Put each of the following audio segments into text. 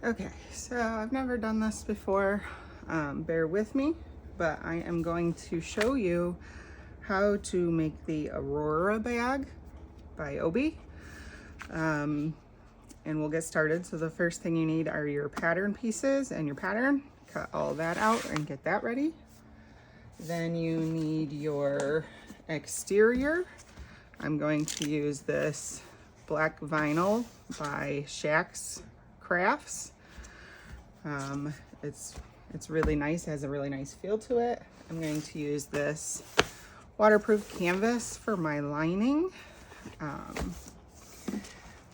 Okay, so I've never done this before, bear with me, but I am going to show you how to make the Aurora Bag by Obi. And we'll get started. So the first thing you need are your pattern pieces and your pattern. Cut all that out and get that ready. Then you need your exterior. I'm going to use this black vinyl by Shack's Crafts. It's really nice, it has a really nice feel to it. I'm going to use this waterproof canvas for my lining.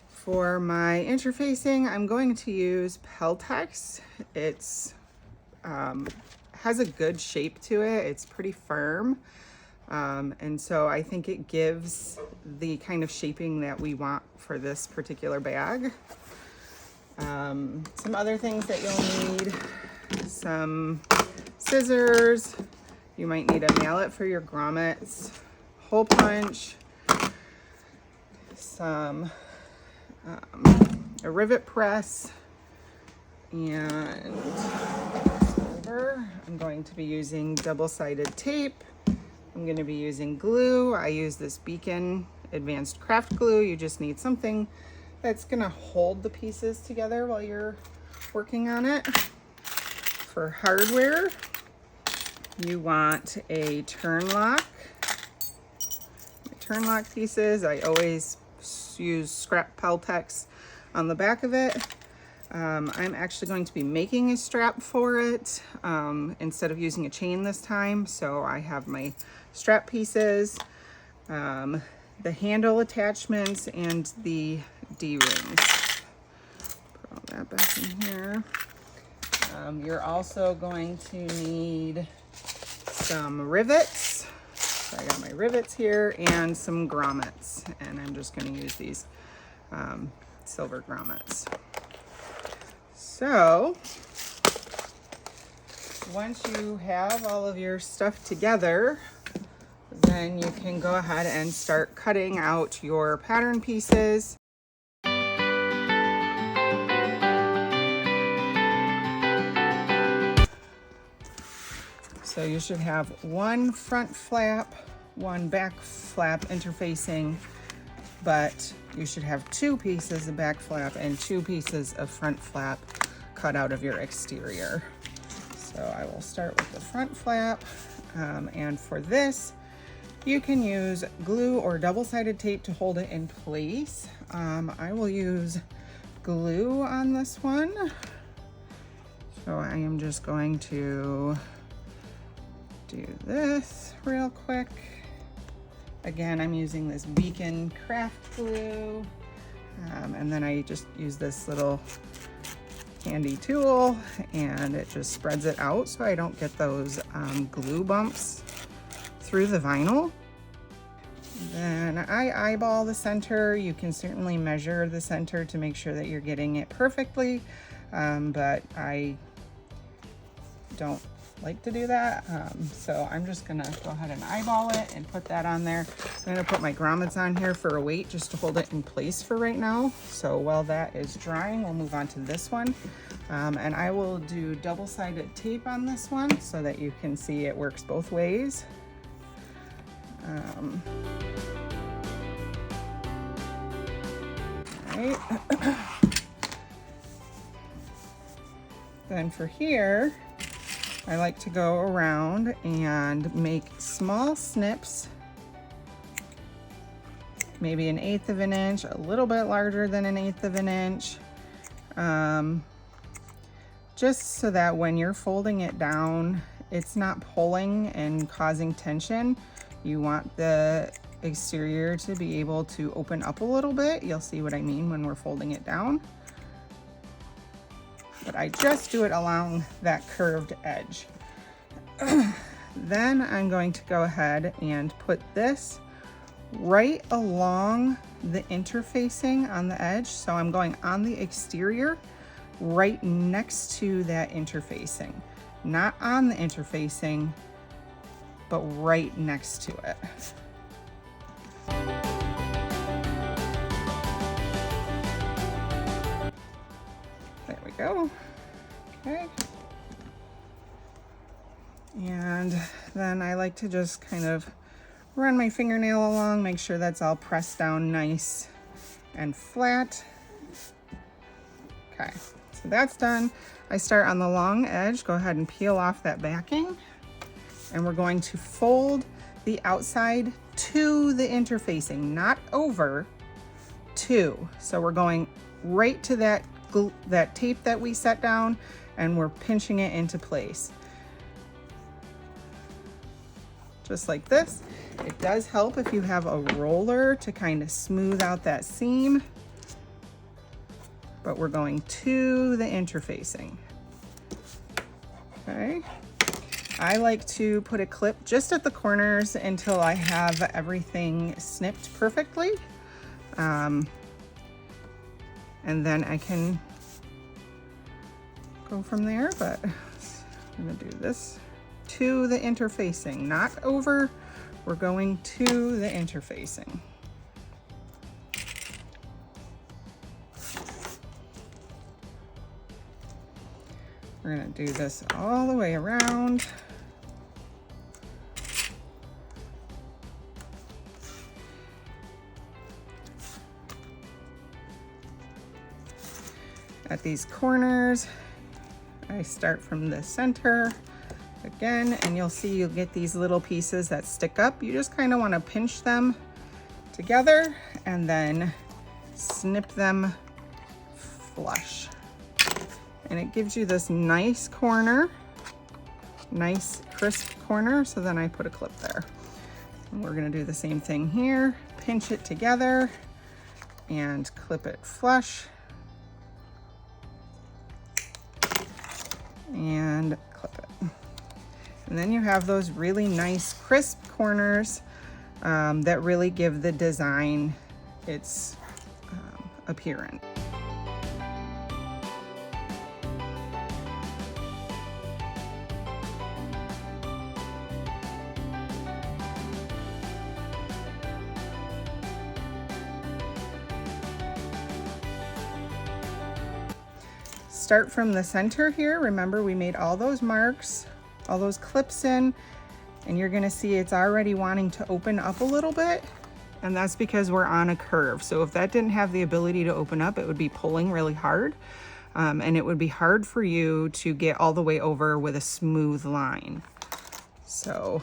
For my interfacing, I'm going to use Peltex. It's has a good shape to it. It's pretty firm. And so I think it gives the kind of shaping that we want for this particular bag. Some other things that you'll need, some scissors, you might need a mallet for your grommets, hole punch, a rivet press, and I'm going to be using double-sided tape. I'm going to be using glue. I use this Beacon Advanced Craft Glue. You just need something that's going to hold the pieces together while you're working on it. For hardware, you want a turn lock. My turn lock pieces, I always use scrap Peltex on the back of it. I'm actually going to be making a strap for it instead of using a chain this time. So I have my strap pieces, the handle attachments, and the D-rings. Put all that back in here. You're also going to need some rivets. So I got my rivets here and some grommets, and I'm just going to use these silver grommets. So once you have all of your stuff together, then you can go ahead and start cutting out your pattern pieces. So you should have one front flap, one back flap interfacing, but you should have two pieces of back flap and two pieces of front flap cut out of your exterior. So I will start with the front flap, and for this, you can use glue or double-sided tape to hold it in place. I will use glue on this one. So I am just going to do this real quick. Again, I'm using this Beacon Craft Glue, and then I just use this little handy tool, and it just spreads it out so I don't get those glue bumps through the vinyl. Then I eyeball the center. You can certainly measure the center to make sure that you're getting it perfectly, but I don't like to do that, so I'm just gonna go ahead and eyeball it and put that on there. I'm gonna put my grommets on here for a weight just to hold it in place for right now. So while that is drying, we'll move on to this one, and I will do double-sided tape on this one so that you can see it works both ways. Right. Then for here, I like to go around and make small snips, maybe 1/8 of an inch, a little bit larger than 1/8 of an inch, just so that when you're folding it down, it's not pulling and causing tension. You want the exterior to be able to open up a little bit. You'll see what I mean when we're folding it down. But I just do it along that curved edge. Then I'm going to go ahead and put this right along the interfacing on the edge. So I'm going on the exterior right next to that interfacing, not on the interfacing, but right next to it. There we go. Okay. And then I like to just kind of run my fingernail along, make sure that's all pressed down nice and flat. Okay, so that's done. I start on the long edge. Go ahead and peel off that backing. And we're going to fold the outside to the interfacing, not over, to. So we're going right to that tape that we set down, and we're pinching it into place. Just like this. It does help if you have a roller to kind of smooth out that seam, but we're going to the interfacing. Okay. I like to put a clip just at the corners until I have everything snipped perfectly. And then I can go from there, but I'm gonna do this to the interfacing, not over. We're going to the interfacing. We're gonna do this all the way around. At these corners, I start from the center again, and you'll see you'll get these little pieces that stick up. You just kind of want to pinch them together and then snip them flush. And it gives you this nice corner, nice crisp corner. So then I put a clip there. And we're gonna do the same thing here. Pinch it together and clip it flush. And clip it. And then you have those really nice crisp corners that really give the design its appearance. Start from the center here. Remember, we made all those marks, all those clips in, and you're gonna see it's already wanting to open up a little bit, and that's because we're on a curve. So if that didn't have the ability to open up, it would be pulling really hard, and it would be hard for you to get all the way over with a smooth line. So,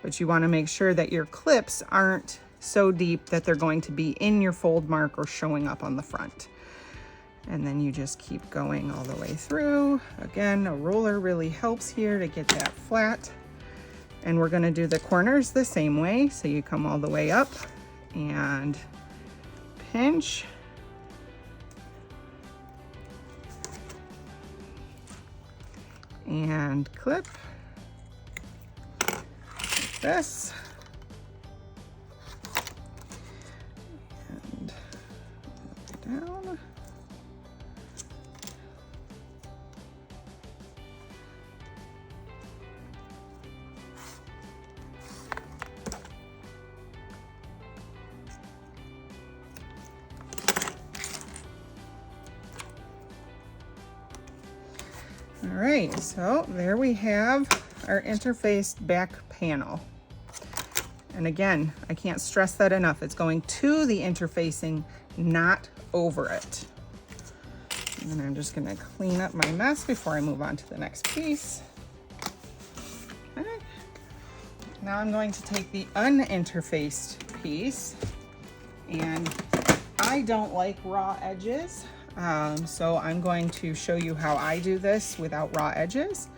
but you wanna make sure that your clips aren't so deep that they're going to be in your fold mark or showing up on the front. And then you just keep going all the way through. Again, a roller really helps here to get that flat. And we're gonna do the corners the same way. So you come all the way up and pinch. And clip, like this. And down. All right, so there we have our interfaced back panel. And again, I can't stress that enough. It's going to the interfacing, not over it. And I'm just gonna clean up my mess before I move on to the next piece. Okay. Now I'm going to take the uninterfaced piece, and I don't like raw edges. So I'm going to show you how I do this without raw edges.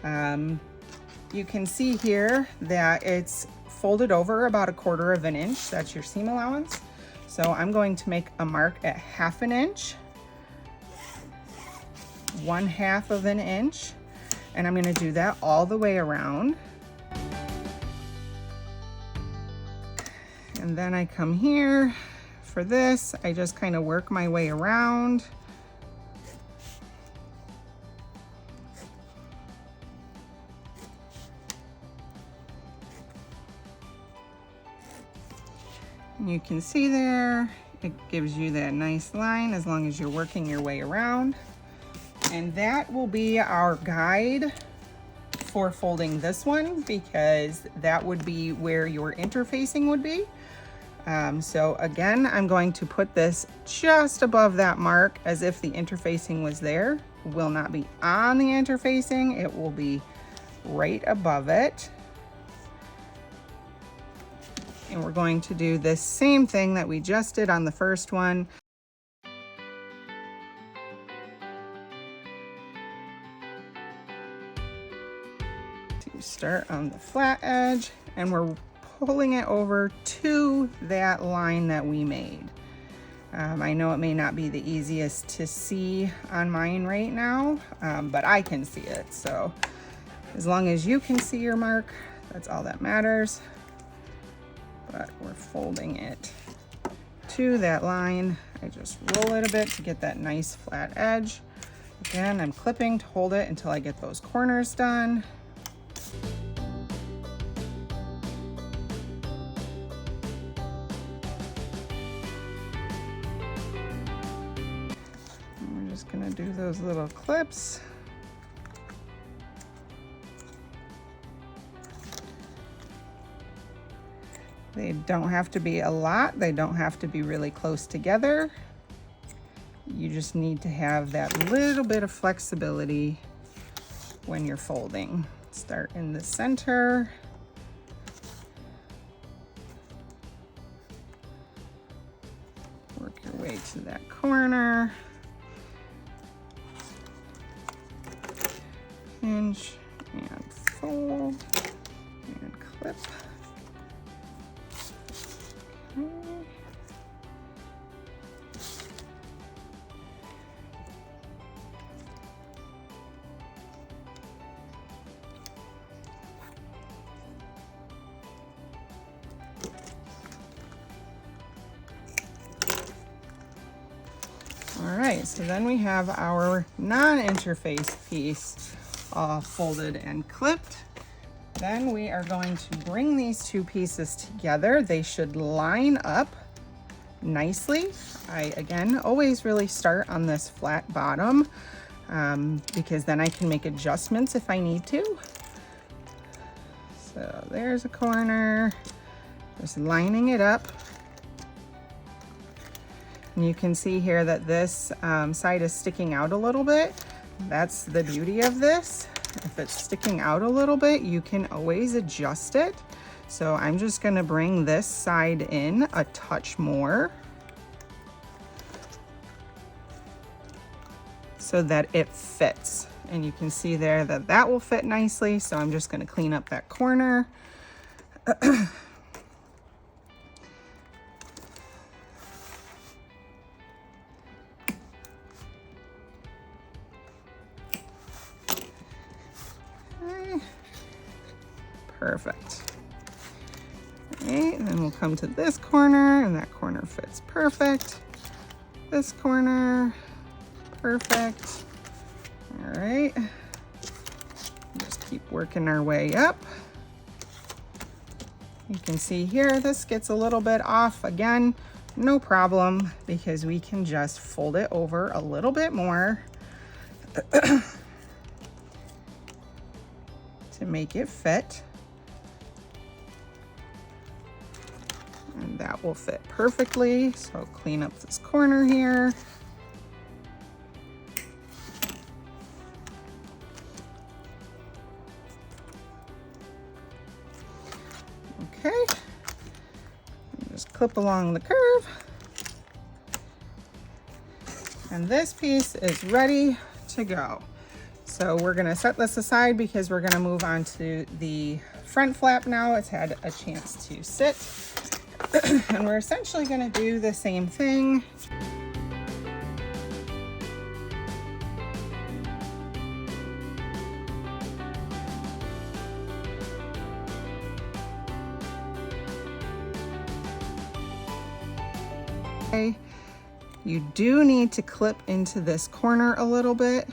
You can see here that it's folded over about 1/4 of an inch. That's your seam allowance. So I'm going to make a mark at 1/2 inch, 1/2 of an inch, and I'm going to do that all the way around. And then I come here. For this, I just kind of work my way around. And you can see there, It gives you that nice line as long as you're working your way around. And that will be our guide for folding this one, because that would be where your interfacing would be. So again, I'm going to put this just above that mark as if the interfacing was there. It will not be on the interfacing, it will be right above it. And we're going to do this same thing that we just did on the first one. To start on the flat edge, and we're pulling it over to that line that we made. I know it may not be the easiest to see on mine right now, but I can see it. So as long as you can see your mark, that's all that matters. But we're folding it to that line. I just roll it a bit to get that nice flat edge. Again, I'm clipping to hold it until I get those corners done. And we're just gonna do those little clips. They don't have to be a lot. They don't have to be really close together. You just need to have that little bit of flexibility when you're folding. Start in the center. Work your way to that corner. Pinch and fold and clip. All right, so then we have our non-interface piece all folded and clipped. Then we are going to bring these two pieces together. They should line up nicely. I, again, always really start on this flat bottom because then I can make adjustments if I need to. So there's a corner, just lining it up. And you can see here that this side is sticking out a little bit. That's the beauty of this. If it's sticking out a little bit, you can always adjust it. So I'm just gonna bring this side in a touch more so that it fits. And you can see there that that will fit nicely. So I'm just gonna clean up that corner. Perfect. Okay, and then we'll come to this corner, and that corner fits perfect. This corner, perfect. All right, just keep working our way up. You can see here, this gets a little bit off. Again, no problem, because we can just fold it over a little bit more to make it fit. And that will fit perfectly. So clean up this corner here. Okay. Just clip along the curve. And this piece is ready to go. So we're gonna set this aside because we're gonna move on to the front flap now. It's had a chance to sit. And we're essentially gonna do the same thing. Okay. You do need to clip into this corner a little bit.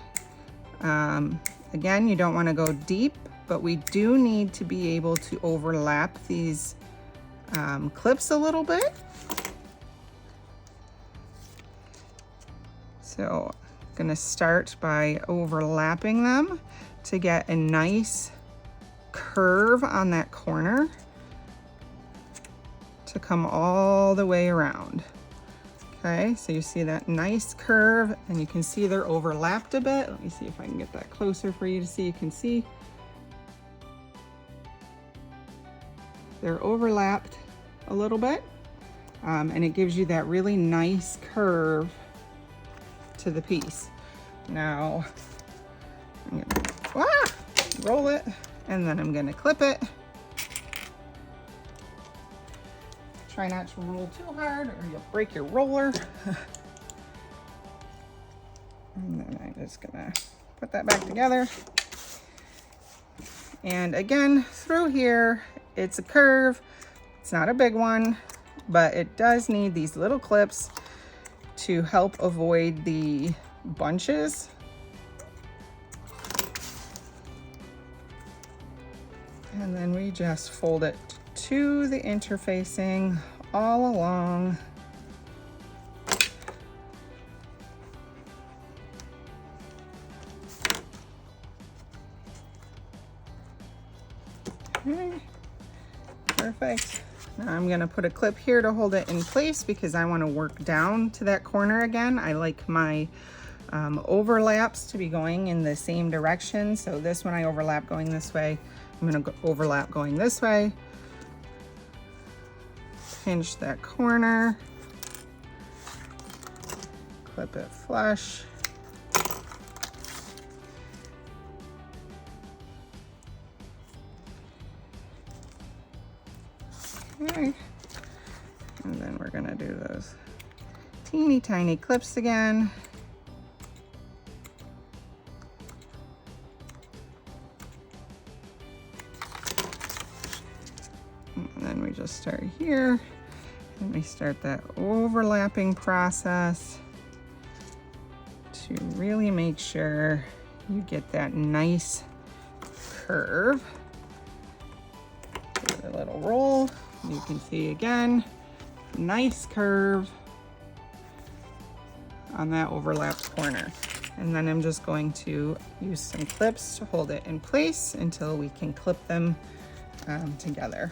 Again, you don't want to go deep, but we do need to be able to overlap these clips a little bit. So I'm gonna start by overlapping them to get a nice curve on that corner to come all the way around. Okay, so you see that nice curve, and you can see they're overlapped a bit. Let me see if I can get that closer for you to see. You can see they're overlapped a little bit, and it gives you that really nice curve to the piece. Now, I'm gonna roll it, and then I'm gonna clip it. Try not to roll too hard or you'll break your roller. And then I'm just gonna put that back together. And again, through here, it's a curve. It's not a big one, but it does need these little clips to help avoid the bunches. And then we just fold it to the interfacing all along. Okay, perfect. Now I'm gonna put a clip here to hold it in place because I wanna work down to that corner again. I like my overlaps to be going in the same direction. So this one I overlap going this way. I'm gonna overlap going this way. Pinch that corner, clip it flush. Okay, and then we're gonna do those teeny tiny clips again. And then we just start here. And we start that overlapping process to really make sure you get that nice curve. Give it a little roll. You can see again, nice curve on that overlapped corner. And then I'm just going to use some clips to hold it in place until we can clip them together.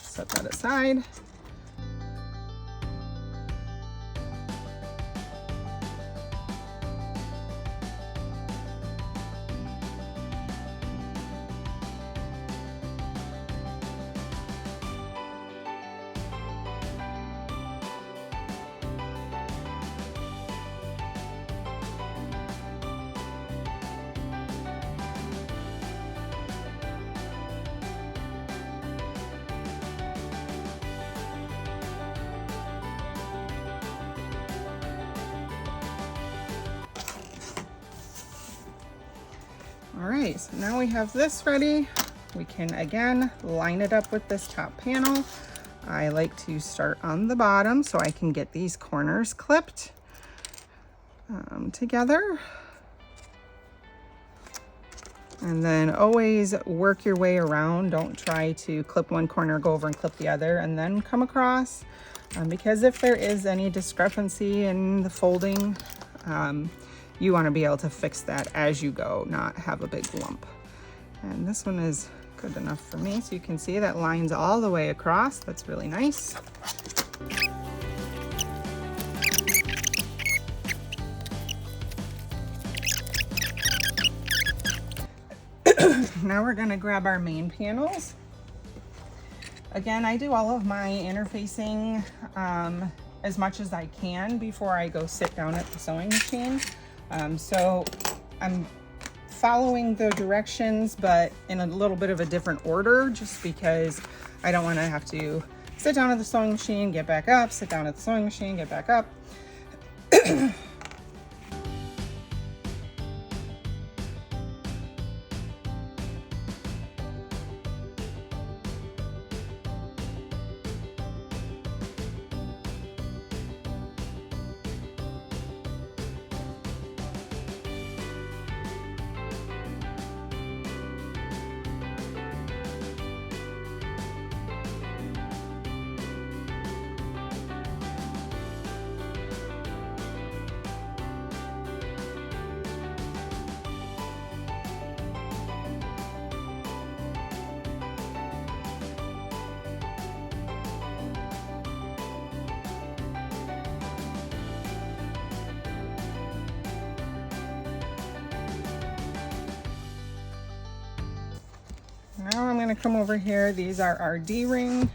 Set that aside. All right, so now we have this ready. We can again line it up with this top panel. I like to start on the bottom so I can get these corners clipped together. And then always work your way around. Don't try to clip one corner, go over and clip the other, and then come across. Because if there is any discrepancy in the folding, you want to be able to fix that as you go, not have a big lump. And this one is good enough for me. So you can see that lines all the way across. That's really nice. Now we're gonna grab our main panels. Again, I do all of my interfacing as much as I can before I go sit down at the sewing machine. So I'm following the directions, but in a little bit of a different order, just because I don't want to have to sit down at the sewing machine, get back up, sit down at the sewing machine, get back up. Now I'm going to come over here. These are our D-ring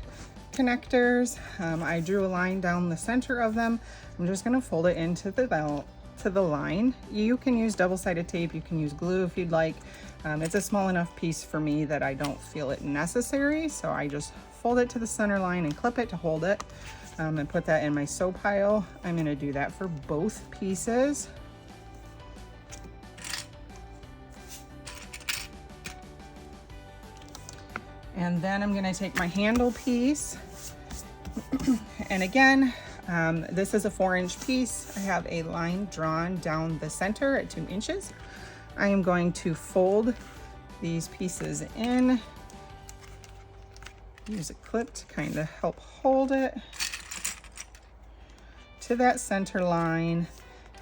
connectors. I drew a line down the center of them. I'm just going to fold it into the line. You can use double-sided tape, you can use glue if you'd like. It's a small enough piece for me that I don't feel it necessary, so I just fold it to the center line and clip it to hold it, and put that in my sew pile. I'm going to do that for both pieces. And then I'm going to take my handle piece, and again, this is a 4-inch piece. I have a line drawn down the center at 2 inches. I am going to fold these pieces in, use a clip to kind of help hold it to that center line.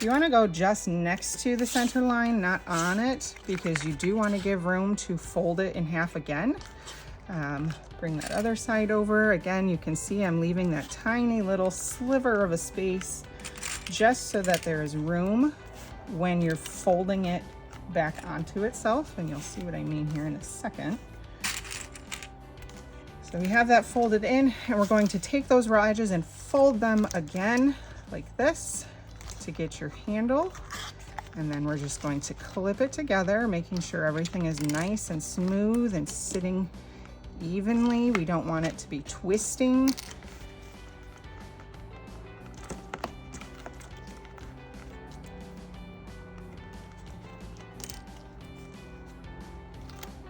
You want to go just next to the center line, not on it, because you do want to give room to fold it in half again. Bring that other side over. Again, you can see I'm leaving that tiny little sliver of a space just so that there is room when you're folding it back onto itself, and you'll see what I mean here in a second. So we have that folded in, and we're going to take those raw edges and fold them again like this to get your handle, and then we're just going to clip it together, making sure everything is nice and smooth and sitting evenly. We don't want it to be twisting.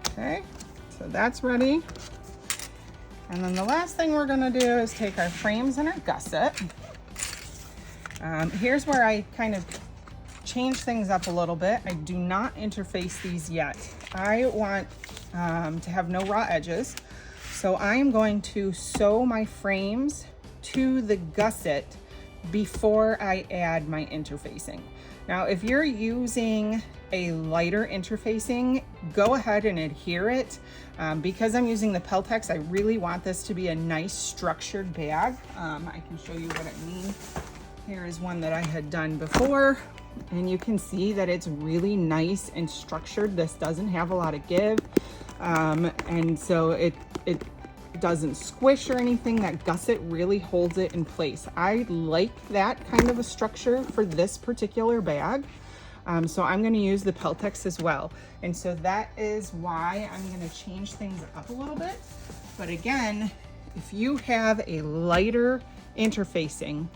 Okay, so that's ready. And then the last thing we're gonna do is take our frames and our gusset. Here's where I kind of change things up a little bit. I do not interface these yet. I want to have no raw edges. So I am going to sew my frames to the gusset before I add my interfacing. Now, if you're using a lighter interfacing, go ahead and adhere it. Because I'm using the Peltex, I really want this to be a nice structured bag. I can show you what I mean. Here is one that I had done before, and you can see that it's really nice and structured. This doesn't have a lot of give, and so it doesn't squish or anything. That gusset really holds it in place. I like that kind of a structure for this particular bag. So I'm going to use the Peltex as well. And so that is why I'm going to change things up a little bit. But again, if you have a lighter interfacing,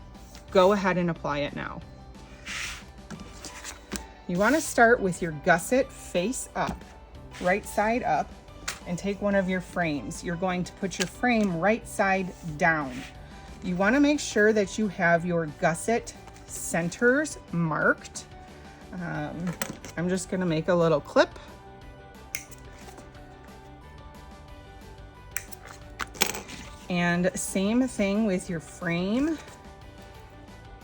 go ahead and apply it now. You want to start with your gusset face up, right side up, and take one of your frames. You're going to put your frame right side down. You want to make sure that you have your gusset centers marked. I'm just going to make a little clip. And same thing with your frame.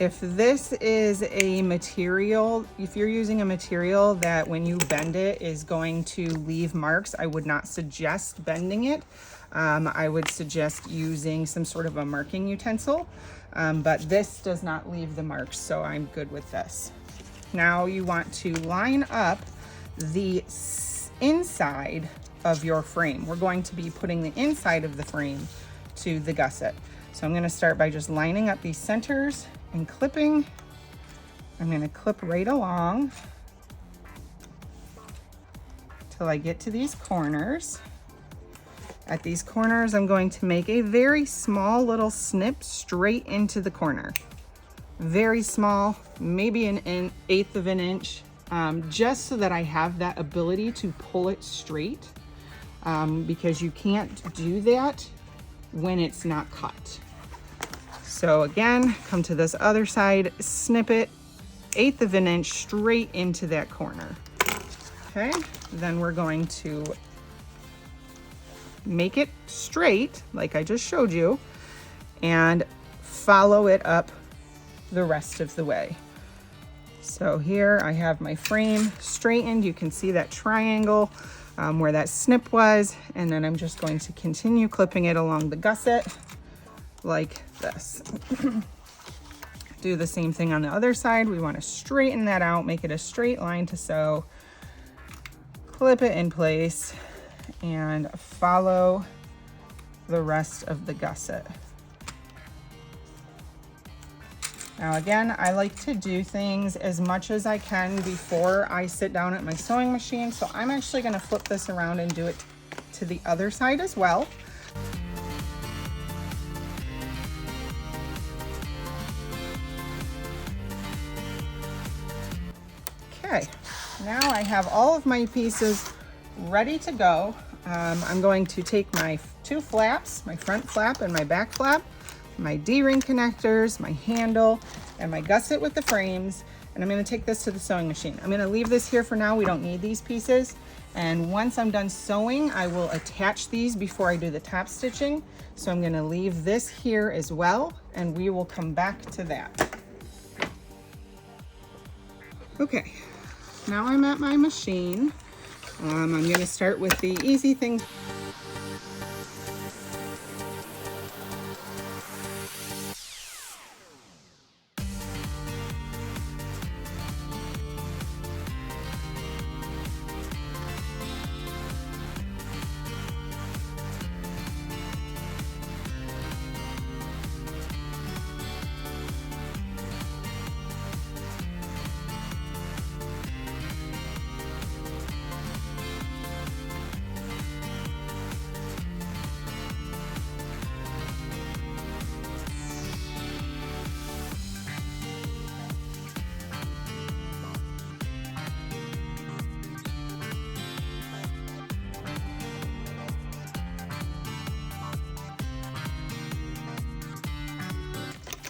If this is a material, if you're using a material that when you bend it is going to leave marks, I would not suggest bending it. I would suggest using some sort of a marking utensil, but this does not leave the marks, so I'm good with this. Now you want to line up the inside of your frame. We're going to be putting the inside of the frame to the gusset. So I'm going to start by just lining up these centers and clipping. I'm going to clip right along till I get to these corners. At these corners, I'm going to make a very small little snip straight into the corner. Very small, maybe an eighth of an inch, just so that I have that ability to pull it straight, because you can't do that when it's not cut. So again, come to this other side, snip it, eighth of an inch straight into that corner. Okay, then we're going to make it straight, like I just showed you, and follow it up the rest of the way. So here I have my frame straightened. You can see that triangle where that snip was, and then I'm just going to continue clipping it along the gusset like this. Do the same thing on the other side. We want to straighten that out, make it a straight line to sew, clip it in place, and follow the rest of the gusset. Now again, I like to do things as much as I can before I sit down at my sewing machine, so I'm actually going to flip this around and do it to the other side as well. Okay, now I have all of my pieces ready to go. I'm going to take my two flaps, my front flap and my back flap, my D-ring connectors, my handle, and my gusset with the frames, and I'm going to take this to the sewing machine. I'm going to leave this here for now. We don't need these pieces. And once I'm done sewing, I will attach these before I do the top stitching. So I'm going to leave this here as well, and we will come back to that. Okay, now I'm at my machine. I'm going to start with the easy thing.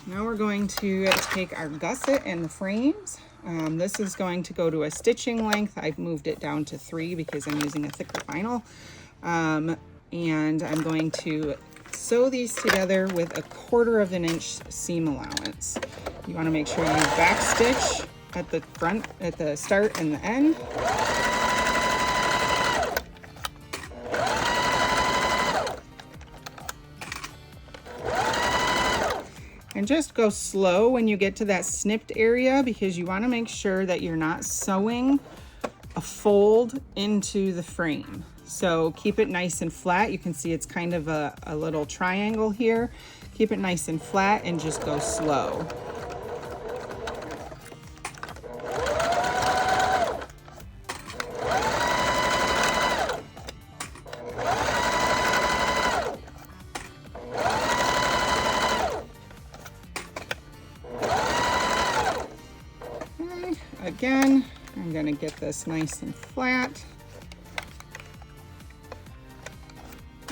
Now we're going to take our gusset and the frames. This is going to go to a stitching length. I've moved it down to 3 because I'm using a thicker vinyl. And I'm going to sew these together with 1/4 inch seam allowance. You want to make sure you back stitch at the front, at the start and the end. And just go slow when you get to that snipped area, because you want to make sure that you're not sewing a fold into the frame. So keep it nice and flat. You can see it's kind of a little triangle here. Keep it nice and flat and just go slow. Again, I'm going to get this nice and flat,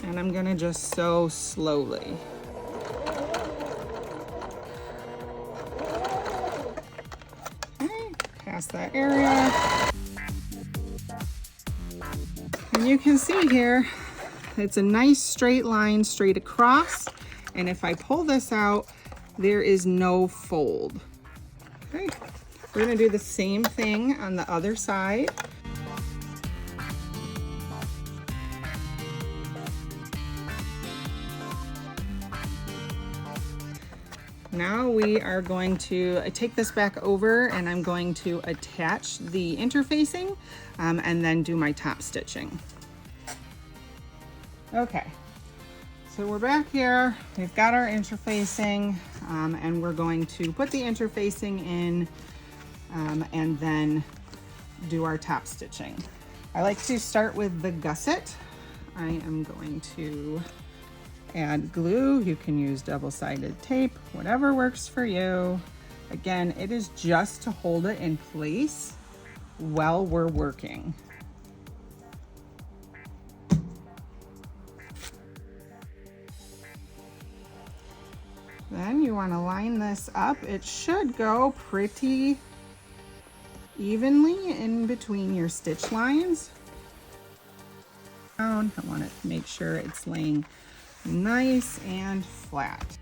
and I'm going to just sew slowly. Okay, past that area. And you can see here, it's a nice straight line straight across, and if I pull this out, there is no fold. Okay. We're going to do the same thing on the other side. Now we are going to take this back over, and I'm going to attach the interfacing and then do my top stitching. Okay, so we're back here. We've got our interfacing, and we're going to put the interfacing in and then do our top stitching. I like to start with the gusset. I am going to add glue. You can use double-sided tape, whatever works for you. Again, it is just to hold it in place while we're working. Then you want to line this up. It should go pretty evenly in between your stitch lines. I want to make sure it's laying nice and flat.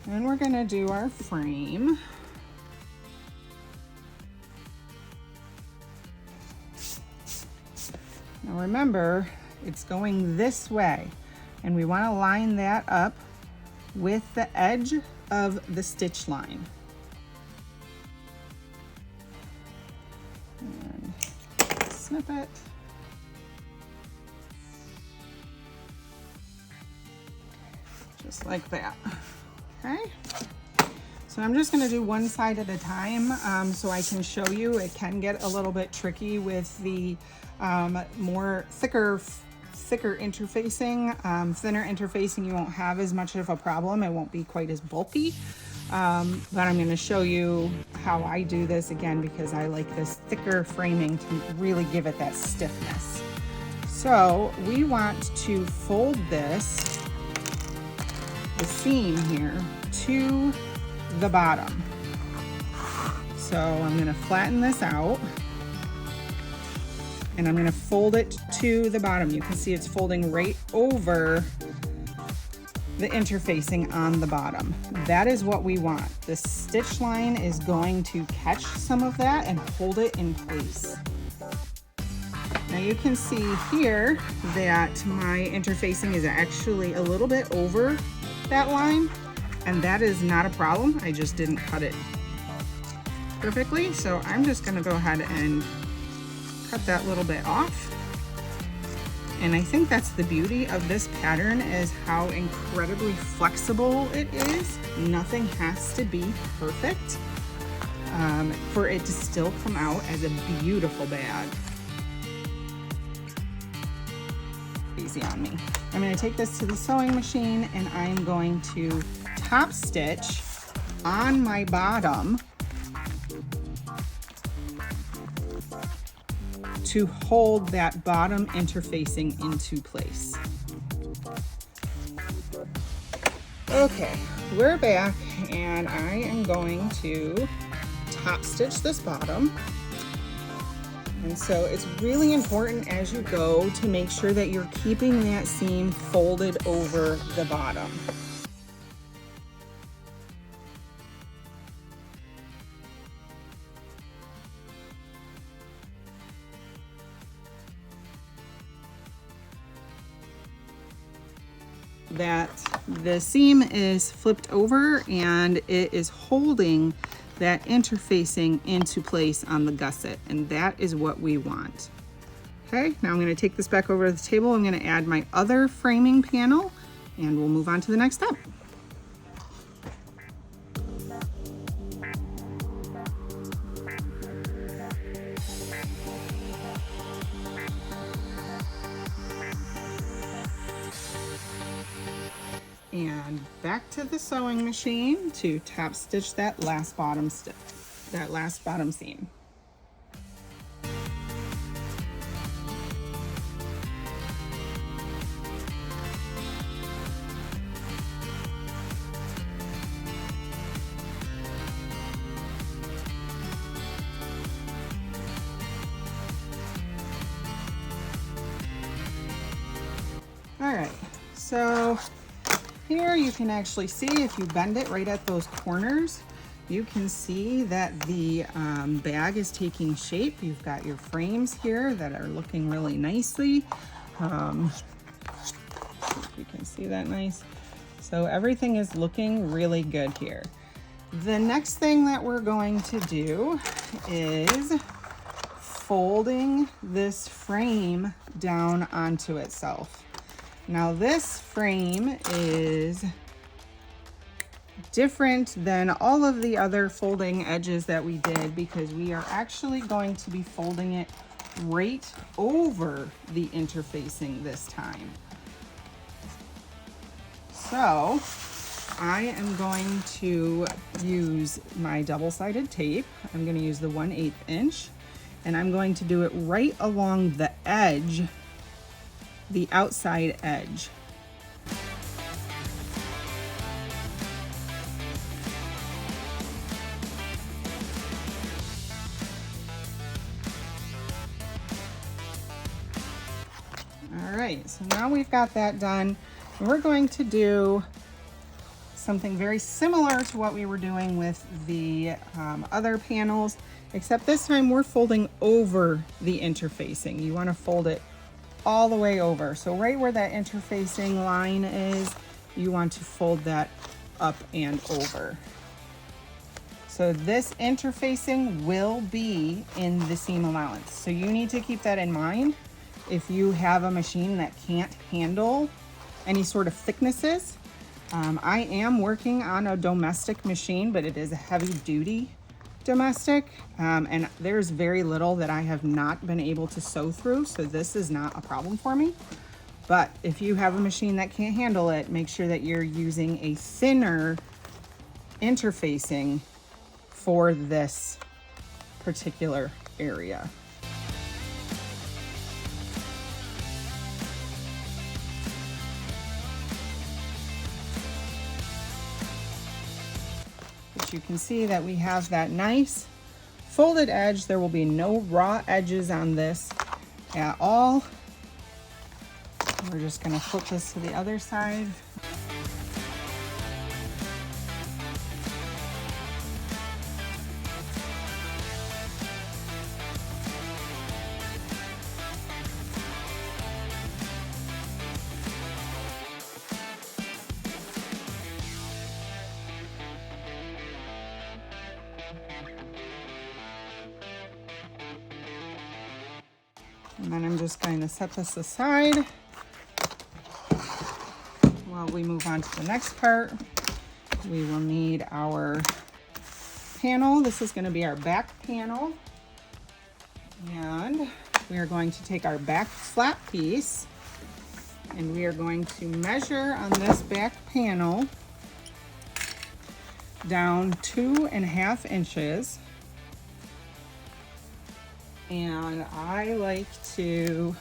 Then we're going to do our frame. Now remember, it's going this way, and we want to line that up with the edge of the stitch line. And snip it. just like that. Okay. So I'm just gonna do one side at a time so I can show you. It can get a little bit tricky with the more thicker interfacing. Thinner interfacing, you won't have as much of a problem. It won't be quite as bulky. But I'm gonna show you how I do this again because I like this thicker framing to really give it that stiffness. So we want to fold this, the seam here, to the bottom. So I'm gonna flatten this out and I'm gonna fold it to the bottom. You can see it's folding right over the interfacing on the bottom. That is what we want. The stitch line is going to catch some of that and hold it in place. Now you can see here that my interfacing is actually a little bit over that line, and that is not a problem. I just didn't cut it perfectly. So I'm just gonna go ahead and cut that little bit off. And I think that's the beauty of this pattern, is how incredibly flexible it is. Nothing has to be perfect for it to still come out as a beautiful bag. Easy on me. I'm going to take this to the sewing machine and I'm going to top stitch on my bottom to hold that bottom interfacing into place. Okay, we're back and I am going to top stitch this bottom. And so it's really important as you go to make sure that you're keeping that seam folded over the bottom. That the seam is flipped over and it is holding that interfacing into place on the gusset, and that is what we want. Okay, now I'm going to take this back over to the table. I'm going to add my other framing panel and we'll move on to the next step. And back to the sewing machine to top stitch that last bottom seam. All right, so here you can actually see, if you bend it right at those corners, you can see that the bag is taking shape. You've got your frames here that are looking really nicely. If you can see that nice. So everything is looking really good here. The next thing that we're going to do is folding this frame down onto itself. Now this frame is different than all of the other folding edges that we did because we are actually going to be folding it right over the interfacing this time. So I am going to use my double-sided tape. I'm going to use the 1/8 inch and I'm going to do it right along the edge, the outside edge. All right, so now we've got that done. We're going to do something very similar to what we were doing with the other panels, except this time we're folding over the interfacing. You want to fold it all the way over. So right where that interfacing line is, you want to fold that up and over. So this interfacing will be in the seam allowance. So you need to keep that in mind. If you have a machine that can't handle any sort of thicknesses, I am working on a domestic machine, but it is a heavy duty domestic, and there's very little that I have not been able to sew through, so this is not a problem for me. But if you have a machine that can't handle it, make sure that you're using a thinner interfacing for this particular area. But you can see that we have that nice folded edge. There will be no raw edges on this at all. We're just going to flip this to the other side. And then I'm just going to set this aside while we move on to the next part. We will need our panel. This is going to be our back panel. And we are going to take our back flap piece and we are going to measure on this back panel down 2.5 inches. And I like to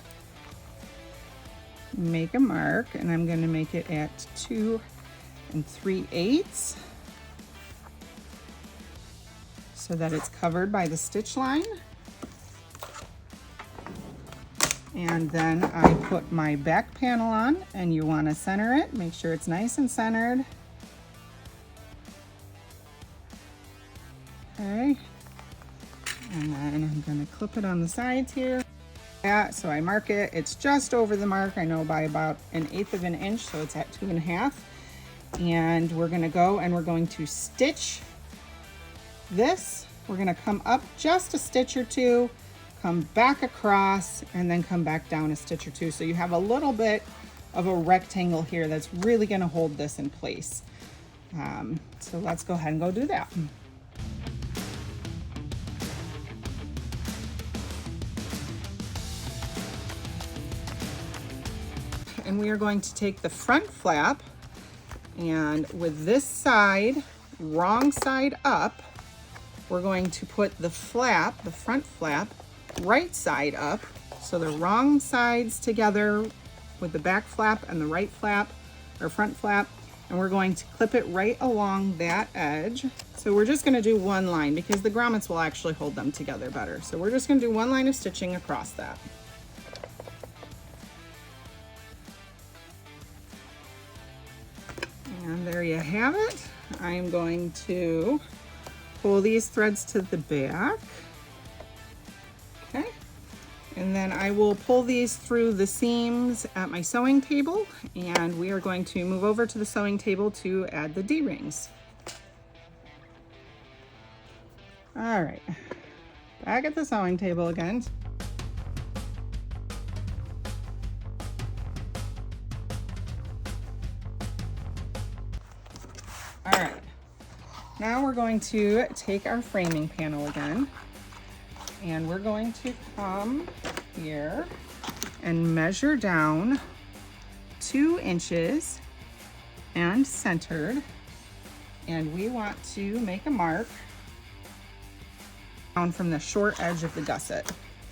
make a mark, and I'm going to make it at 2 3/8 so that it's covered by the stitch line. And then I put my back panel on, and you want to center it. Make sure it's nice and centered. Okay. And then I'm going to clip it on the sides here. Yeah, so I mark it. It's just over the mark, I know, by about 1/8 of an inch, so it's at 2.5. And we're going to go and we're going to stitch this. We're going to come up just a stitch or two, come back across, and then come back down a stitch or two. So you have a little bit of a rectangle here that's really going to hold this in place. So let's go ahead and go do that. And we are going to take the front flap, and with this side, wrong side up, we're going to put the flap, the front flap, right side up. So the wrong sides together with the back flap and the right flap, or front flap, and we're going to clip it right along that edge. So we're just gonna do one line because the grommets will actually hold them together better. So we're just gonna do one line of stitching across that. And there you have it. I'm going to pull these threads to the back. Okay. And then I will pull these through the seams at my sewing table, and we are going to move over to the sewing table to add the D-rings. All right, back at the sewing table again. All right, now we're going to take our framing panel again, and we're going to come here and measure down 2 inches and centered, and we want to make a mark down from the short edge of the gusset.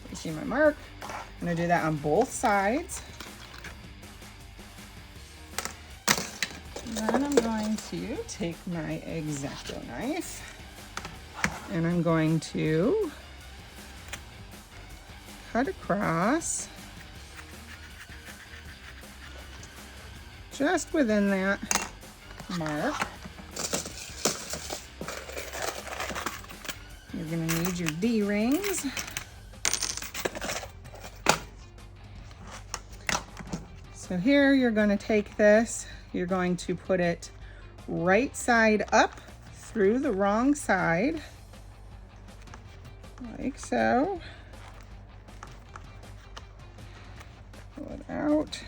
You see my mark? I'm going to do that on both sides. Then I'm going to take my X-Acto knife and I'm going to cut across just within that mark. You're going to need your D-rings. So here you're going to take this, you're going to put it right side up through the wrong side, like so. Pull it out.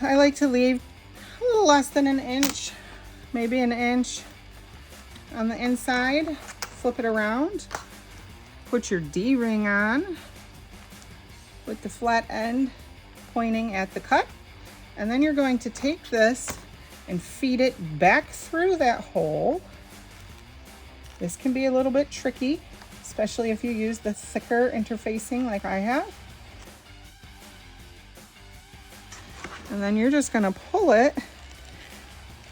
I like to leave a little less than an inch, maybe an inch on the inside. Flip it around. Put your D-ring on with the flat end pointing at the cut. And then you're going to take this and feed it back through that hole. This can be a little bit tricky, especially if you use the thicker interfacing like I have. And then you're just gonna pull it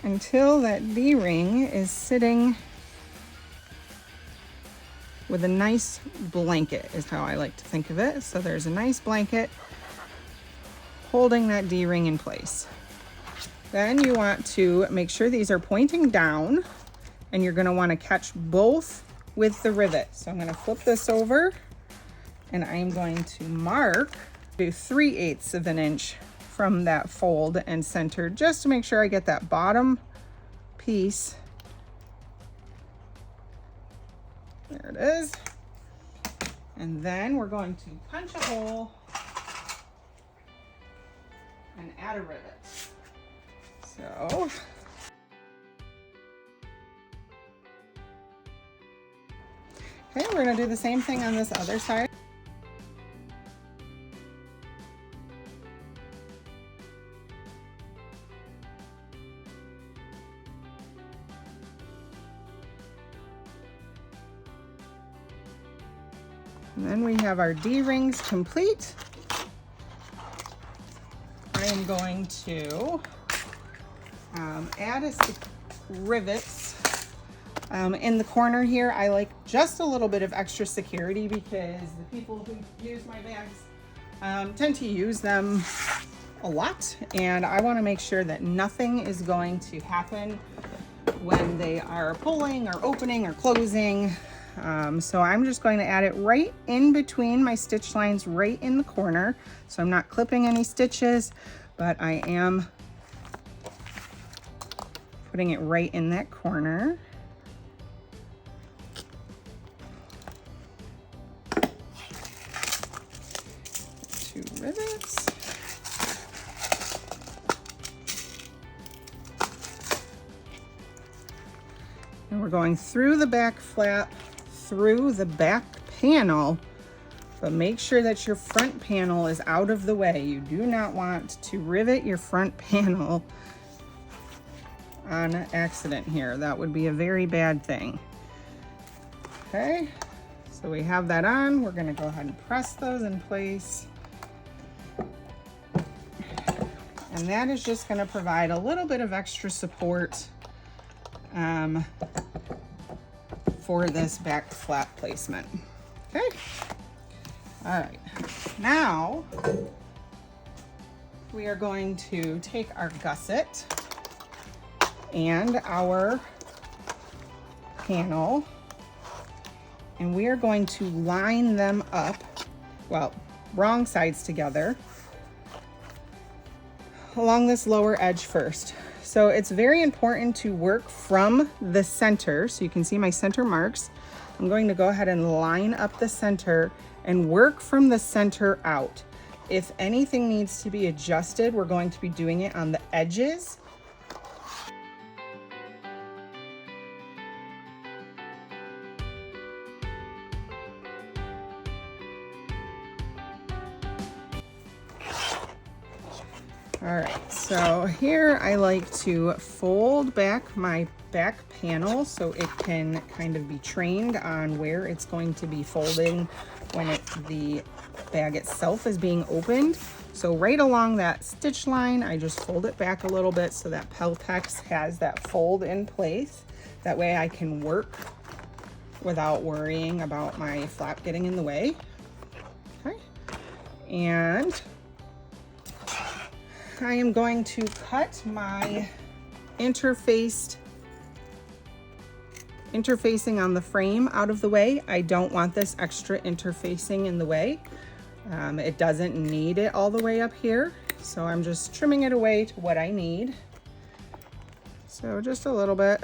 until that D-ring is sitting with a nice blanket, is how I like to think of it. So there's a nice blanket holding that D-ring in place. Then you want to make sure these are pointing down, and you're gonna wanna catch both with the rivet. So I'm gonna flip this over, and I'm going to mark, do 3/8 of an inch from that fold and center, just to make sure I get that bottom piece. There it is. And then we're going to punch a hole and add a rivet. So okay, we're gonna do the same thing on this other side. And then we have our D-rings complete. I am going to add a rivets in the corner here. I like just a little bit of extra security because the people who use my bags tend to use them a lot, and I want to make sure that nothing is going to happen when they are pulling or opening or closing. So I'm just going to add it right in between my stitch lines, right in the corner. So I'm not clipping any stitches, but I am putting it right in that corner. Two rivets. And we're going through the back flap, through the back panel, but make sure that your front panel is out of the way. You do not want to rivet your front panel on accident here. That would be a very bad thing. Okay, so we have that on. We're gonna go ahead and press those in place. And that is just gonna provide a little bit of extra support for this back flap placement. Okay, all right, now we are going to take our gusset and our panel, and we are going to line them up, well, wrong sides together, along this lower edge first. So it's very important to work from the center. So you can see my center marks. I'm going to go ahead and line up the center and work from the center out. If anything needs to be adjusted, we're going to be doing it on the edges. All right, so here I like to fold back my back panel so it can kind of be trained on where it's going to be folding when the bag itself is being opened. So right along that stitch line, I just fold it back a little bit so that Peltex has that fold in place. That way I can work without worrying about my flap getting in the way. Okay, and I am going to cut my interfacing on the frame out of the way. I don't want this extra interfacing in the way. It doesn't need it all the way up here, so I'm just trimming it away to what I need. So just a little bit.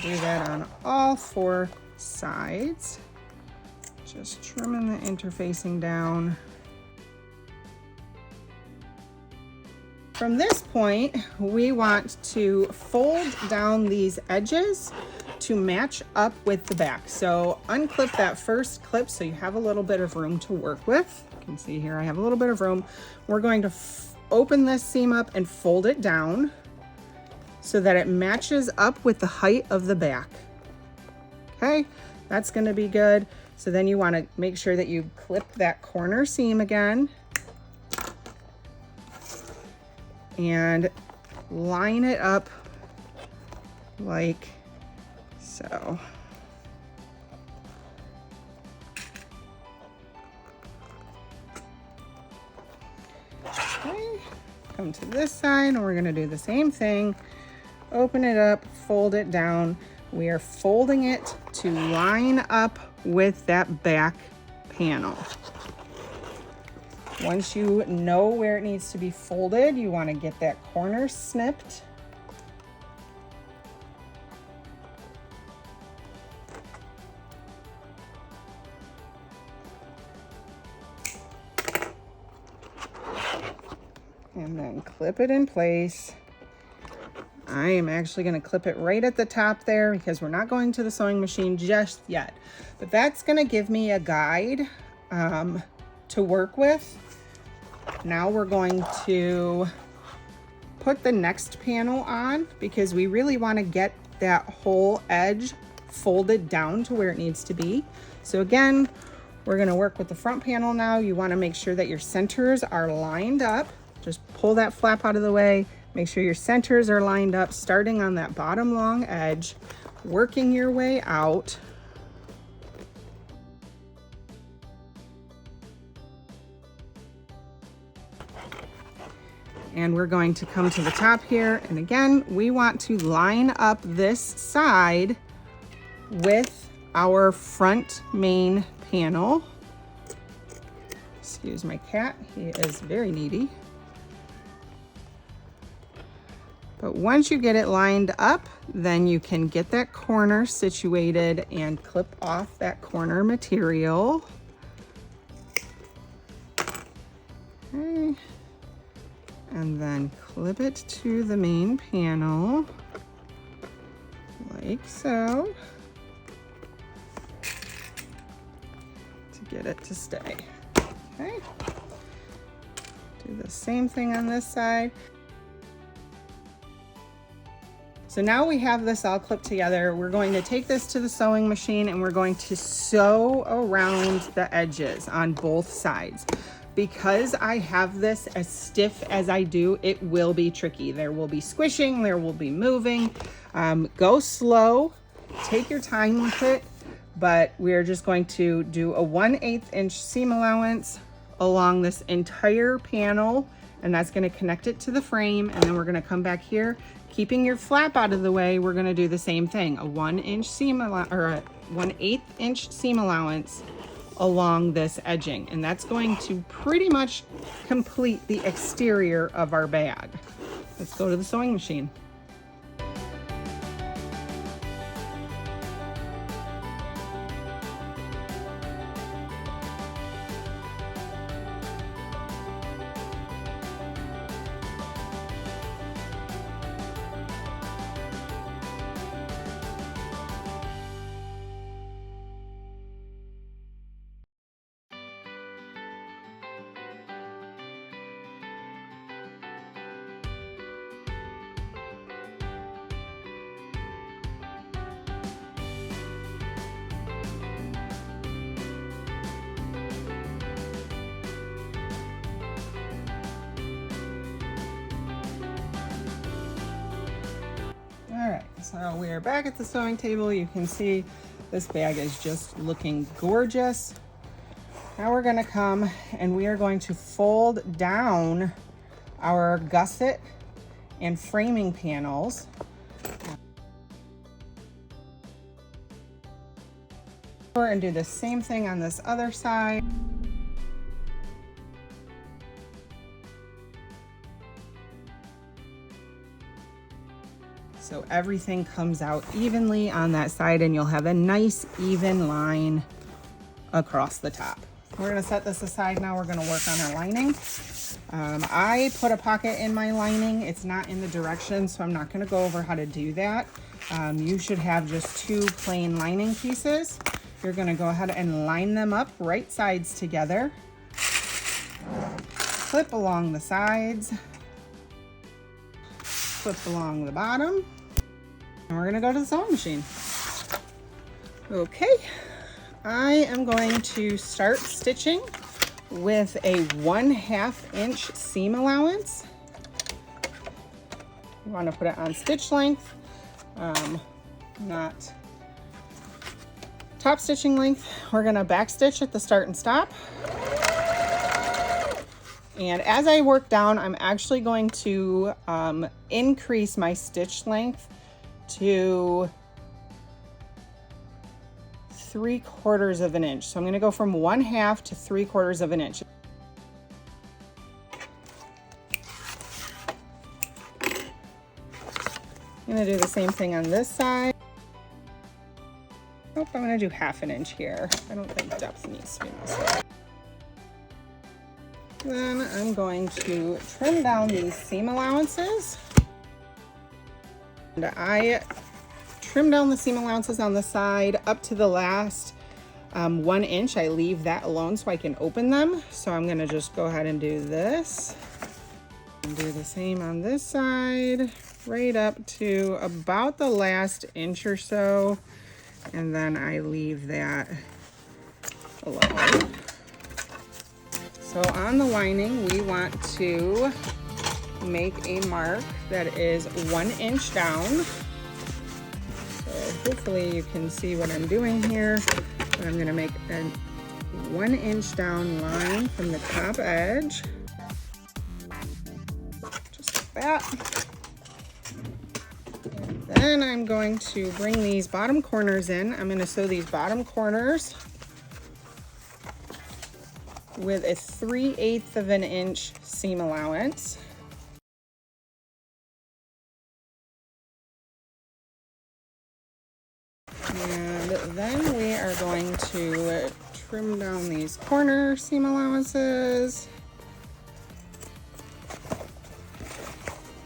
do that on all 4 sides. Just trimming the interfacing down. From this point, we want to fold down these edges to match up with the back. So unclip that first clip so you have a little bit of room to work with. You can see here I have a little bit of room. We're going to open this seam up and fold it down so that it matches up with the height of the back. Okay, that's going to be good. So then you want to make sure that you clip that corner seam again and line it up like so. Okay, come to this side and we're going to do the same thing. Open it up, fold it down. We are folding it to line up with that back panel. Once you know where it needs to be folded, you want to get that corner snipped. And then clip it in place. I am actually going to clip it right at the top there because we're not going to the sewing machine just yet. But that's going to give me a guide to work with. Now we're going to put the next panel on because we really want to get that whole edge folded down to where it needs to be. So again, we're going to work with the front panel now. You want to make sure that your centers are lined up. Just pull that flap out of the way. Make sure your centers are lined up, starting on that bottom long edge, working your way out. And we're going to come to the top here. And again, we want to line up this side with our front main panel. Excuse my cat, he is very needy. But once you get it lined up, then you can get that corner situated and clip off that corner material. Okay. And then clip it to the main panel, like so, to get it to stay. Okay. Do the same thing on this side. So now we have this all clipped together. We're going to take this to the sewing machine and we're going to sew around the edges on both sides. Because I have this as stiff as I do, it will be tricky. There will be squishing, there will be moving. Go slow, take your time with it, but we're just going to do a 1/8 inch seam allowance along this entire panel, and that's gonna connect it to the frame, and then we're gonna come back here, keeping your flap out of the way. We're gonna do the same thing, a 1-inch seam or a 1/8 inch seam allowance along this edging, and that's going to pretty much complete the exterior of our bag. Let's go to the sewing machine. All right, so we are back at the sewing table. You can see this bag is just looking gorgeous. Now we're gonna come and we are going to fold down our gusset and framing panels. And do the same thing on this other side. so everything comes out evenly on that side and you'll have a nice even line across the top. We're gonna set this aside now. We're gonna work on our lining. I put a pocket in my lining. It's not in the directions, so I'm not gonna go over how to do that. You should have just 2 plain lining pieces. You're gonna go ahead and line them up right sides together. Clip along the sides. Clip along the bottom. And we're gonna go to the sewing machine. Okay, I am going to start stitching with a 1/2 inch seam allowance. You want to put it on stitch length, not top stitching length. We're going to back stitch at the start and stop. And as I work down, I'm actually going to increase my stitch length to 3/4 of an inch. So I'm going to go from 1/2 to 3/4 of an inch. I'm going to do the same thing on this side. Nope, I'm going to do 1/2 inch here. I don't think depth needs to be messed up. Then I'm going to trim down these seam allowances. And I trim down the seam allowances on the side up to the last 1 inch. I leave that alone so I can open them. So I'm gonna just go ahead and do this. And do the same on this side, right up to about the last inch or so. And then I leave that alone. So on the lining, we want to make a mark that is 1 inch down. Hopefully you can see what I'm doing here. But I'm going to make a 1 inch down line from the top edge. Just like that. And then I'm going to bring these bottom corners in. I'm going to sew these bottom corners with a 3/8 of an inch seam allowance. And then we are going to trim down these corner seam allowances.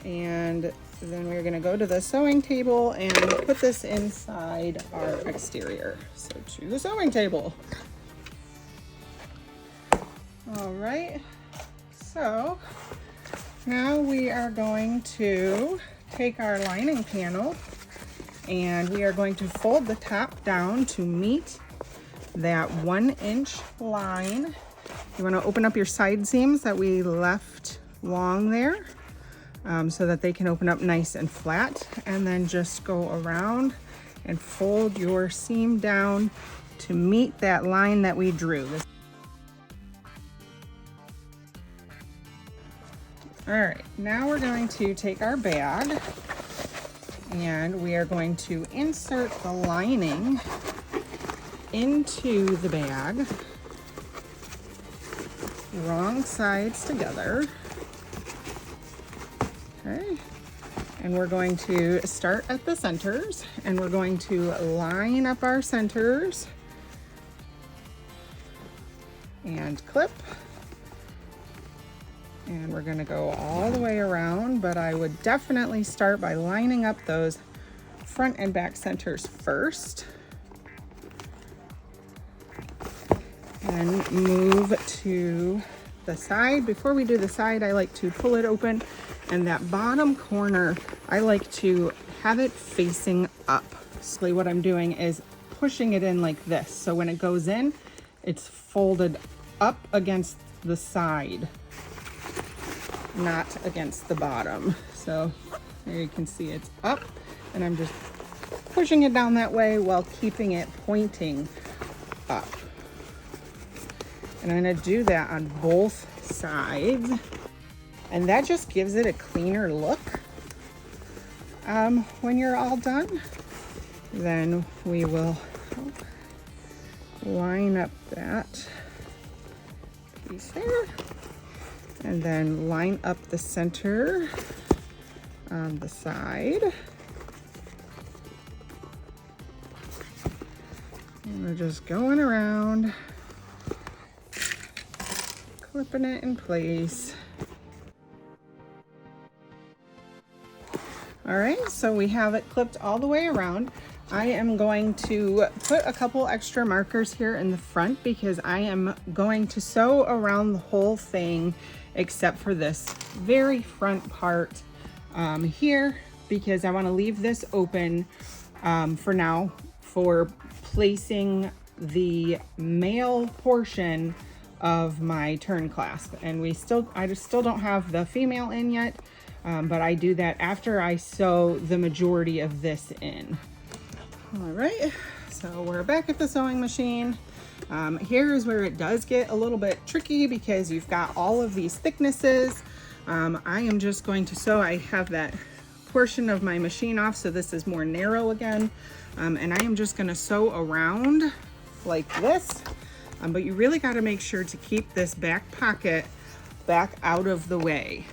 And then we're going to go to the sewing table and put this inside our exterior. So to the sewing table. All right, so now we are going to take our lining panel and we are going to fold the top down to meet that 1 inch line. You want to open up your side seams that we left long there so that they can open up nice and flat, and then just go around and fold your seam down to meet that line that we drew. All right, now we're going to take our bag and we are going to insert the lining into the bag, wrong sides together. Okay, and we're going to start at the centers and we're going to line up our centers and clip. And we're gonna go all the way around, but I would definitely start by lining up those front and back centers first. And move to the side. Before we do the side, I like to pull it open, and that bottom corner, I like to have it facing up. So what I'm doing is pushing it in like this. So when it goes in, it's folded up against the side, not against the bottom. So there you can see it's up, and I'm just pushing it down that way while keeping it pointing up. And I'm going to do that on both sides, and that just gives it a cleaner look. When you're all done, then we will line up that piece there, and then line up the center on the side. we're just going around, clipping it in place. All right, so we have it clipped all the way around. I am going to put a couple extra markers here in the front because I am going to sew around the whole thing except for this very front part here, because I want to leave this open for now for placing the male portion of my turn clasp. And I just still don't have the female in yet, but I do that after I sew the majority of this in. All right, so we're back at the sewing machine. Here's where it does get a little bit tricky because you've got all of these thicknesses. I am just going to sew. I have that portion of my machine off, so this is more narrow again. And I am just gonna sew around like this. But you really gotta make sure to keep this back pocket back out of the way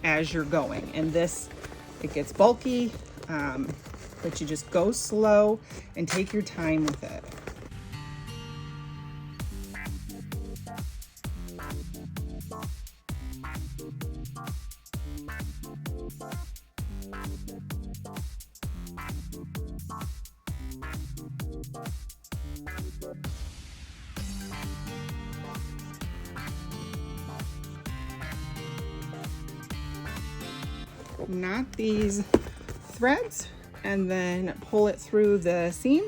as you're going. And this, it gets bulky, but you just go slow and take your time with it. Knot these threads and then pull it through the seam.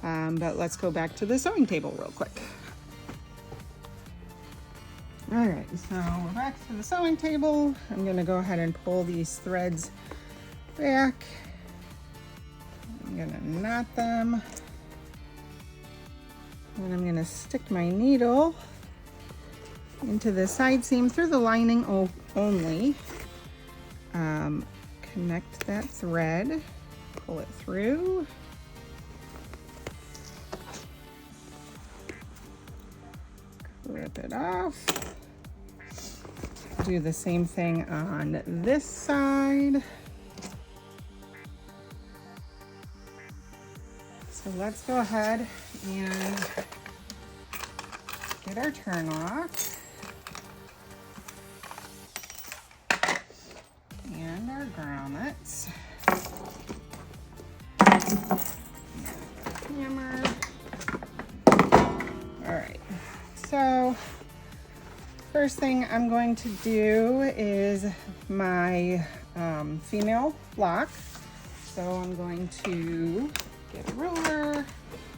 But let's go back to the sewing table real quick. All right, so we're back to the sewing table. I'm gonna go ahead and pull these threads back. I'm gonna knot them. And I'm gonna stick my needle into the side seam through the lining only. Connect that thread, pull it through. Rip it off. Do the same thing on this side. So let's go ahead and get our turn lock. And our grommets. Hammer. All right, so first thing I'm going to do is my female lock. So I'm going to get a ruler,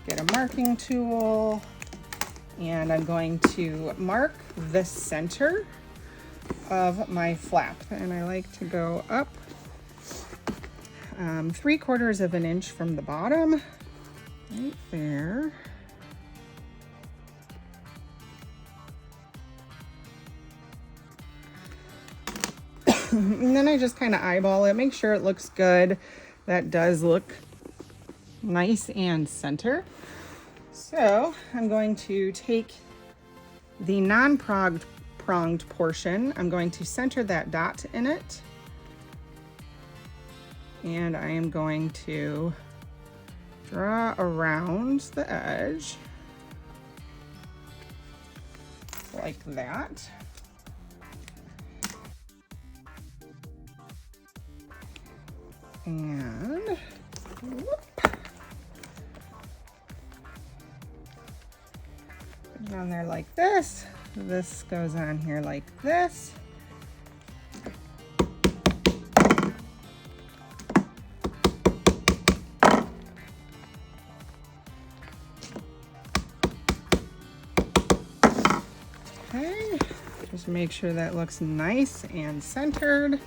get a marking tool, and I'm going to mark the center of my flap. And I like to go up 3/4 of an inch from the bottom, right there. And then I just kind of eyeball it, make sure it looks good. That does look nice and center. So I'm going to take the non-pronged portion. I'm going to center that dot in it. And I am going to draw around the edge like that. And whoop, put it on there like this. This goes on here like this. Okay, just make sure that looks nice and centered.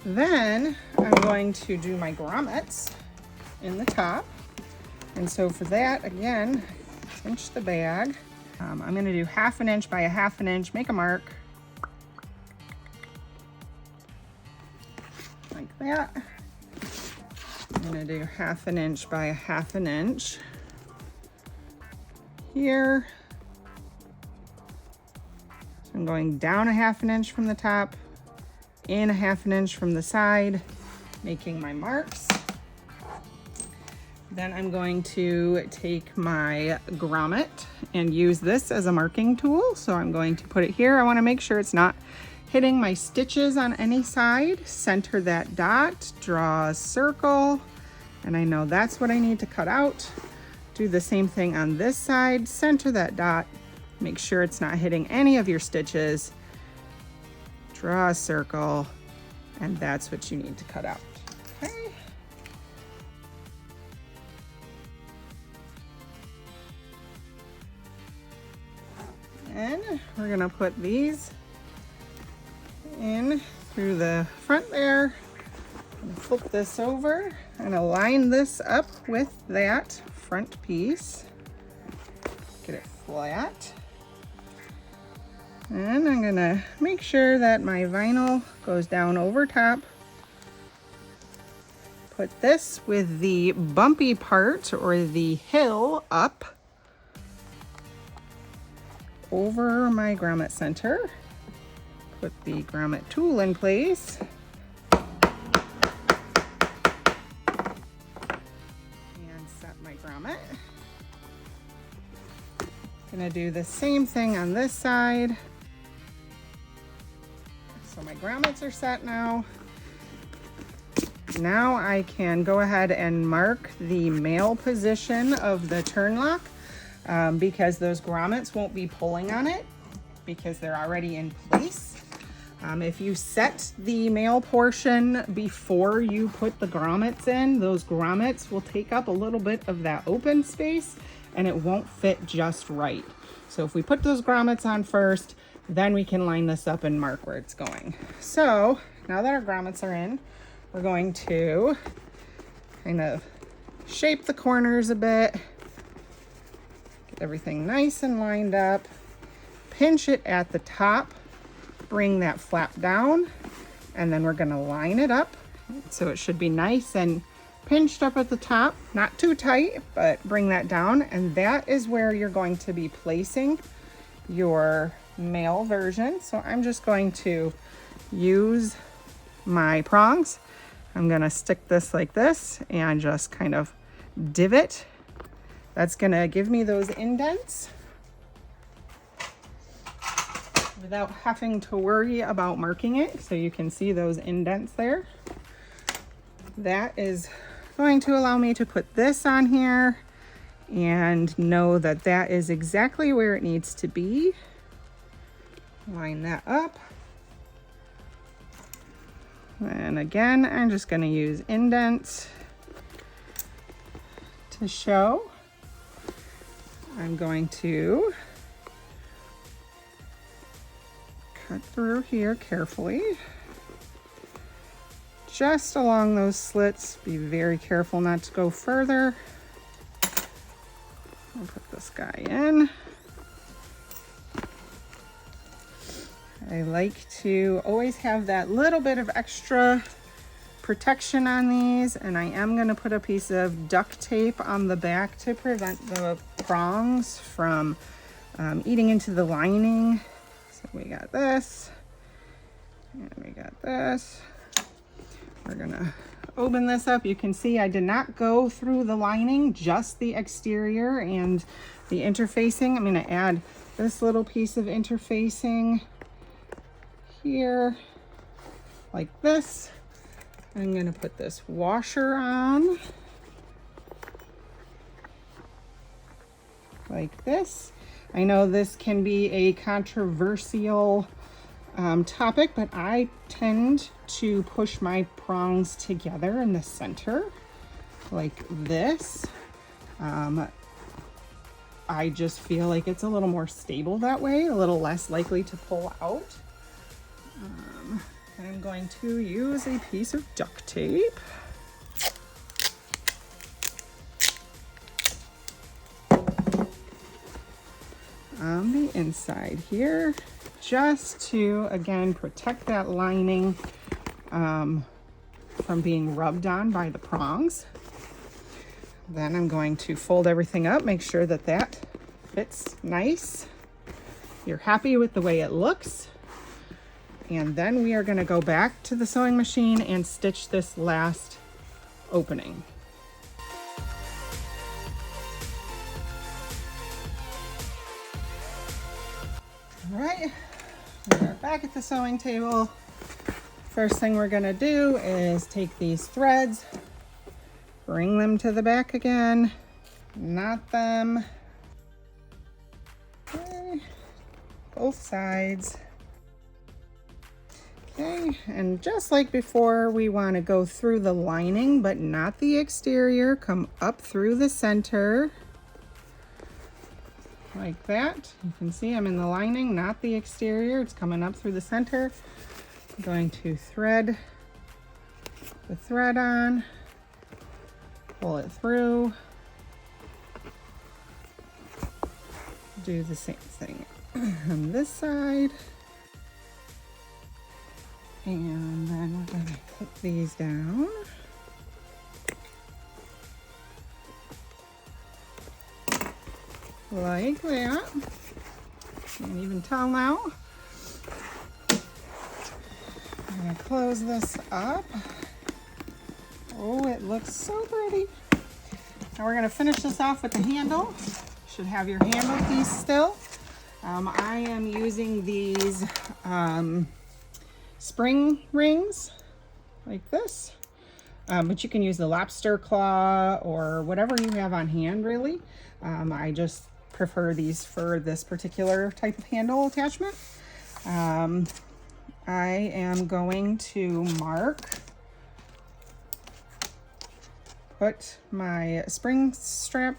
Then I'm going to do my grommets in the top. And so for that, again, cinch the bag. I'm going to do 1/2 inch by 1/2 inch, make a mark like that. I'm going to do 1/2 inch by 1/2 inch here. So I'm going down 1/2 inch from the top, in 1/2 inch from the side, making my marks. Then I'm going to take my grommet and use this as a marking tool. So I'm going to put it here. I want to make sure it's not hitting my stitches on any side. Center that dot, draw a circle, and I know that's what I need to cut out. Do the same thing on this side, center that dot, make sure it's not hitting any of your stitches, draw a circle, and that's what you need to cut out. Okay. And we're gonna put these in through the front there. Flip this over and align this up with that front piece. Get it flat. And I'm gonna make sure that my vinyl goes down over top. Put this with the bumpy part or the hill up over my grommet center. Put the grommet tool in place. And set my grommet. Gonna do the same thing on this side. So my grommets are set now. Now I can go ahead and mark the male position of the turn lock because those grommets won't be pulling on it because they're already in place. If you set the male portion before you put the grommets in, those grommets will take up a little bit of that open space and it won't fit just right. So if we put those grommets on first, then we can line this up and mark where it's going. So now that our grommets are in, we're going to kind of shape the corners a bit, get everything nice and lined up, pinch it at the top, bring that flap down, and then we're gonna line it up. So it should be nice and pinched up at the top, not too tight, but bring that down. And that is where you're going to be placing your male version. So I'm just going to use my prongs. I'm gonna stick this like this and just kind of divot. That's gonna give me those indents without having to worry about marking it. So you can see those indents there. That is going to allow me to put this on here and know that that is exactly where it needs to be. Line that up. And again, I'm just going to use indents to show. I'm going to cut through here carefully. Just along those slits. Be very careful not to go further. I'll put this guy in. I like to always have that little bit of extra protection on these, and I am going to put a piece of duct tape on the back to prevent the prongs from eating into the lining. So we got this, and we got this. We're gonna open this up. You can see I did not go through the lining, just the exterior and the interfacing. I'm gonna add this little piece of interfacing here, like this. I'm gonna put this washer on, like this. I know this can be a controversial topic, but I tend to push my prongs together in the center, like this. I just feel like it's a little more stable that way, a little less likely to pull out. I'm going to use a piece of duct tape. On the inside here, just to, again, protect that lining from being rubbed on by the prongs. Then I'm going to fold everything up, make sure that that fits nice. You're happy with the way it looks. And then we are going to go back to the sewing machine and stitch this last opening. All right, we are back at the sewing table. First thing we're gonna do is take these threads, bring them to the back again, knot them, okay, both sides. Okay, and just like before, we want to go through the lining, but not the exterior. Come up through the center, like that. You can see I'm in the lining, not the exterior. It's coming up through the center. I'm going to thread the thread on, pull it through, do the same thing on this side. And then we're going to put these down. Like that. Can't even tell now. I'm going to close this up. Oh, it looks so pretty. Now we're going to finish this off with the handle. Should have your handle piece still. I am using these spring rings like this, but you can use the lobster claw or whatever you have on hand, really. I just prefer these for this particular type of handle attachment. I am going to put my spring strap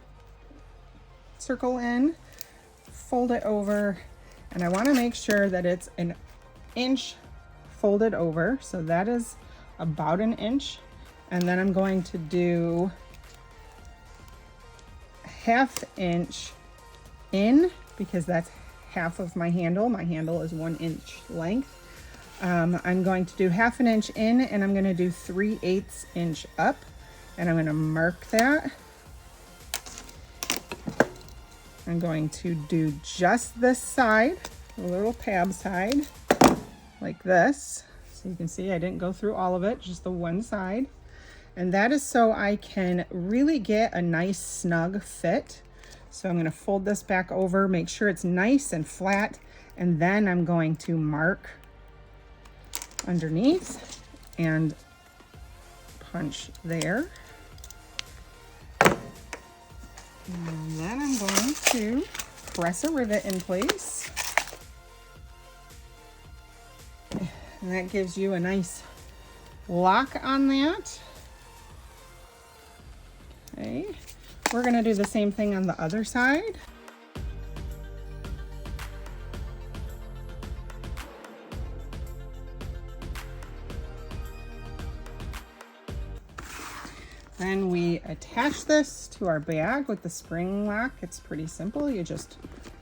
circle in, fold it over, and I want to make sure that it's an inch folded over, so that is about an inch. And then I'm going to do 1/2 inch in, because that's half of my handle. My handle is 1 inch length. I'm going to do 1/2 inch in, and I'm going to do 3/8 inch up, and I'm going to mark that. I'm going to do just this side, the little tab side, like this. So you can see I didn't go through all of it, just the one side. And that is so I can really get a nice snug fit. So I'm going to fold this back over, make sure it's nice and flat, and then I'm going to mark underneath and punch there. And then I'm going to press a rivet in place. And that gives you a nice lock on that. Okay, we're going to do the same thing on the other side. Then we attach this to our bag with the spring lock. It's pretty simple. You just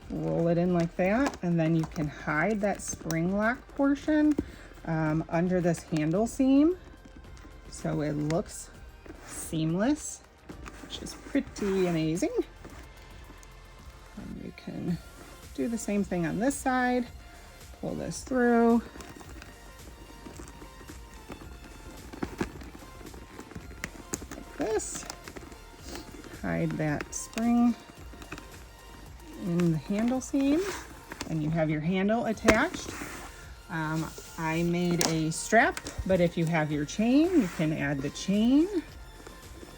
roll it in like that, and then you can hide that spring lock portion under this handle seam, so it looks seamless, which is pretty amazing. And you can do the same thing on this side. Pull this through. Like this. Hide that spring in the handle seam, and you have your handle attached. I made a strap, but if you have your chain, you can add the chain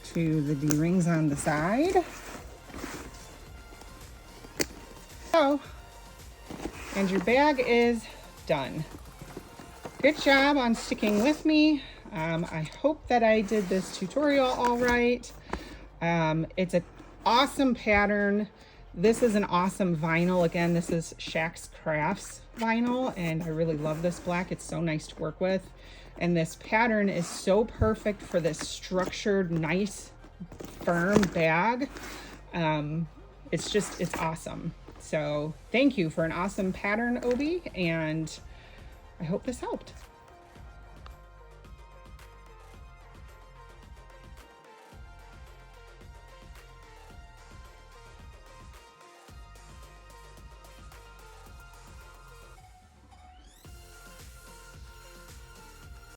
to the D-rings on the side. So, and your bag is done. Good job on sticking with me. I hope that I did this tutorial all right. It's an awesome pattern. This is an awesome vinyl. Again, this is Shaq's Crafts vinyl, and I really love this black. It's so nice to work with. And this pattern is so perfect for this structured, nice, firm bag. It's awesome. So thank you for an awesome pattern, Obi, and I hope this helped.